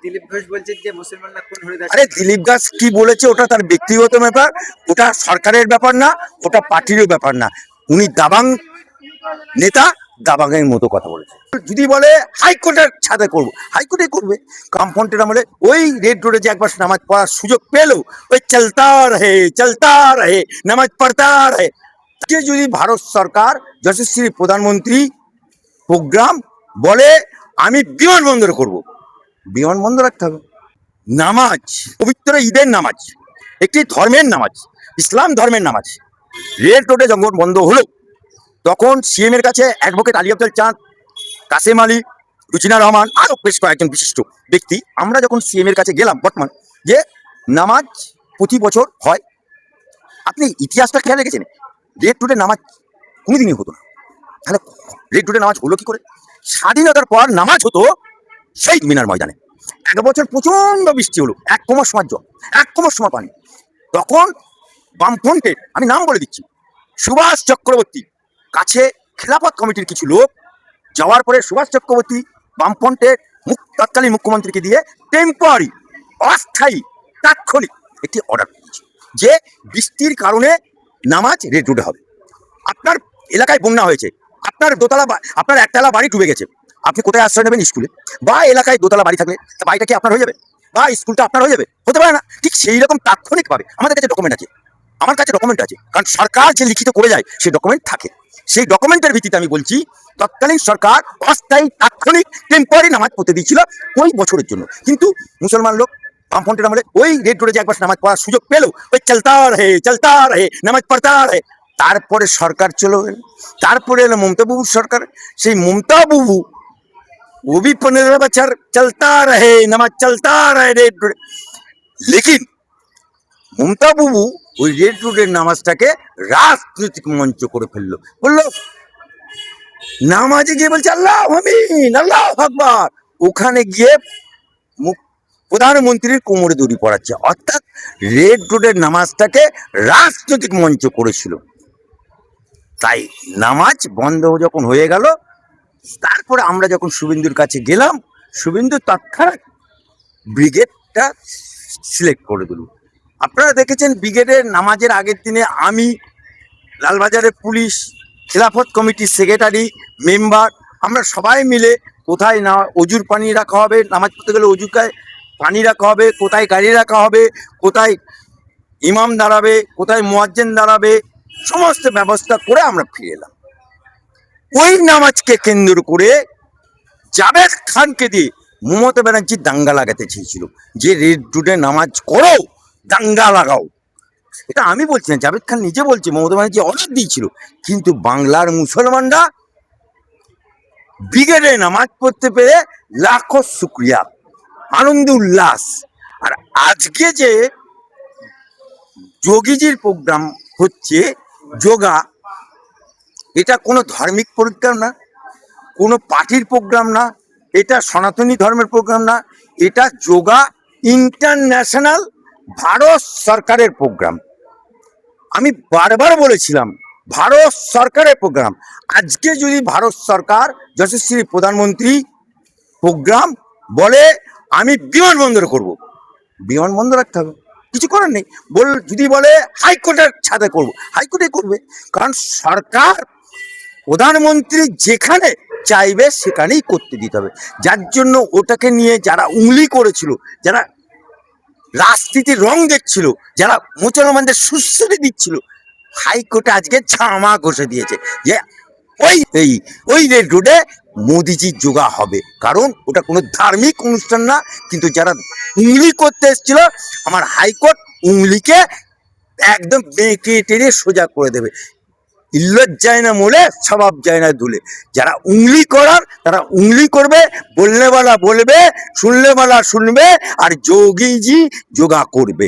দিলীপ ঘোষ বলছেন যে মুসলমানরা কোন হরিদাস। আরে দিলীপ ঘোষ কি বলেছে ওটা তার ব্যক্তিগত ব্যাপার, ওটা সরকারের ব্যাপার না, ওটা পার্টিরও ব্যাপার না। উনি দাবাং নেতা, দাবাংয়ের মতো কথা বলেছে। যদি বলে হাইকোর্টের ছাদে করবো, হাইকোর্টে করবে। কামফন্টের আমলে ওই রেড রোডে যে একবার নামাজ পড়ার সুযোগ পেলো, ওই চলতা রহে নামাজ পড়তা রহে। আজকে যদি ভারত সরকার যশস্বী প্রধানমন্ত্রী প্রোগ্রাম বলে আমি বিমানবন্দর করব, বিমানবন্দর রাখতে হবে। নামাজ পবিত্র ঈদের নামাজ, একটি ধর্মের নামাজ, ইসলাম ধর্মের নামাজ। রেড রোডে যখন বন্ধ হলো তখন সিএম এর কাছে অ্যাডভোকেট আলী আব্দুল চাঁদ, কাসেম আলী, রুচিনা রহমান আরও বেশ কয়েকজন বিশিষ্ট ব্যক্তি আমরা যখন সিএম এর কাছে গেলাম বর্তমান যে নামাজ প্রতি বছর হয়, আপনি ইতিহাসটা খেয়াল রেখেছেন? রেড রোডে নামাজ কোনোদিনই হতো না। তাহলে রেড রোডে নামাজ হলো কি করে? স্বাধীনতার পর নামাজ হতো শহীদ মিনার ময়দানে। এক বছর প্রচন্ড বৃষ্টি হলো, 1 কোমর সমান জল, 1 কোমর সমান পানি। তখন বামফ্রন্টের, আমি নাম বলে দিচ্ছি, সুভাষ চক্রবর্তী কাছে খেলাফত কমিটির কিছু লোক যাওয়ার পরে সুভাষ চক্রবর্তী বামফ্রন্টের তৎকালীন মুখ্যমন্ত্রীকে দিয়ে টেম্পোরারি, অস্থায়ী, তাৎক্ষণিক একটি অর্ডার দিয়েছে যে বৃষ্টির কারণে নামাজ রেড রোডে হবে। আপনার এলাকায় বন্যা হয়েছে, আপনার আপনার একতলা বাড়ি ডুবে গেছে, আপনি কোথায় আশ্রয় নেবেন? স্কুলে। বা এলাকায় দোতলা বাড়ি থাকলে বাড়িটা কি আপনার হয়ে যাবে? বা স্কুলটা আপনার হয়ে যাবে? হতে পারে না। ঠিক সেই রকম তাৎক্ষণিকভাবে আমাদের কাছে ডকুমেন্ট আছে, আমার কাছে ডকুমেন্ট আছে, কারণ সরকার যে লিখিত করে যায় সেই ডকুমেন্ট থাকে। সেই ডকুমেন্টের ভিত্তিতে আমি বলছি তৎকালীন সরকার অস্থায়ী, তাৎক্ষণিক, টেম্পোরারি নামাজ পড়তে দিয়েছিল ওই বছরের জন্য। কিন্তু মুসলমান লোক বামফ্রন্টের আমলে ওই রেড রোডে যে একবার নামাজ পড়ার সুযোগ পেলো, ওই চলতা রহে নামাজ পড়তা রহে। তারপরে সরকার চলে গেল, তারপরে এলো মমতা বাবুর সরকার। সেই মমতা বাবু वो भी 15 बছর चलता रहे नमाज चलता रहे रेड रोड। लेकिन মমতা বাবু ওই রেড রোডের নামাজটাকে রাজনৈতিক মঞ্চ করে ফেললো। বললো নামাজে গিয়ে বলছে আল্লাহ আমিন আল্লাহ আকবার, ওখানে গিয়ে প্রধানমন্ত্রীর কোমরে দড়ি পড়াচ্ছে। অর্থাৎ রেড রোডের নামাজটাকে রাজনৈতিক মঞ্চ করেছিল। তাই নামাজ বন্ধ যখন হয়ে গেল, তারপরে আমরা যখন শুভেন্দুর কাছে গেলাম, শুভেন্দু তৎক্ষণাৎ ব্রিগেডটা সিলেক্ট করে দিল। আপনারা দেখেছেন ব্রিগেডের নামাজের আগের দিনে আমি, লালবাজারের পুলিশ, খেলাফত কমিটির সেক্রেটারি, মেম্বার, আমরা সবাই মিলে কোথায় না অজুর পানি রাখা হবে, নামাজ পড়তে গেলে অজুকায় পানি রাখা হবে, কোথায় গাড়ি রাখা হবে, কোথায় ইমাম দাঁড়াবে, কোথায় মুয়াজ্জিন দাঁড়াবে, সমস্ত ব্যবস্থা করে আমরা ফিরে এলাম। ওই নামাজকে কেন্দ্র করে জাভেদ খানকে দিয়ে মমতা ব্যানার্জি দাঙ্গা লাগাতে চেয়েছিল যে রেড রোডে নামাজ করো, দাঙ্গা লাগাও। এটা আমি বলছি না, জাভেদ খান নিজে বলছে, মমতা ব্যানার্জি অর্ডার দিয়েছিল। কিন্তু বাংলার মুসলমানরা ব্রিগেডে নামাজ পড়তে পেরে লাখো শুক্রিয়া, আনন্দ উল্লাস। আর আজকে যে যোগীজির প্রোগ্রাম হচ্ছে যোগা, এটা কোনো ধার্মিক প্রোগ্রাম না, কোনো পার্টির প্রোগ্রাম না, এটা সনাতনী ধর্মের প্রোগ্রাম না, এটা যোগা ইন্টারন্যাশনাল ভারত সরকারের প্রোগ্রাম। আমি বারবার বলেছিলাম ভারত সরকারের প্রোগ্রাম। আজকে যদি ভারত সরকার যশস্বী প্রধানমন্ত্রী প্রোগ্রাম বলে আমি বিমানবন্দর করব, বিমানবন্দর রাখতে হবে, কিছু করার নেই। যদি বলে হাইকোর্টের ছাদে করব, হাইকোর্টে করবে। কারণ সরকার, প্রধানমন্ত্রী যেখানে চাইবে সেখানেই করতে দিতে হবে। যার জন্য ওটাকে নিয়ে যারা উংলি করেছিল, যারা রাজনীতির রং দেখছিল, যারা মুসলমানদের সুশ্রী দিচ্ছিল, হাইকোর্টে আজকে ছামা ঘষে দিয়েছে যে ওই রেড রোডে মোদিজির যোগা হবে। কারণ ওটা কোনো ধার্মিক অনুষ্ঠান না। কিন্তু যারা উংলি করতে এসেছিল, আমার হাইকোর্ট উংলিকে একদম বেঁকে টেনে সোজা করে দেবে। ইল্লত যায় না মোলে, স্বভাব যায় না ধুলে। যারা উংলি করার তারা উংলি করবে, বললেওয়ালা বলবে, শুনলেওয়ালা শুনবে, আর যোগীজি যোগা করবে।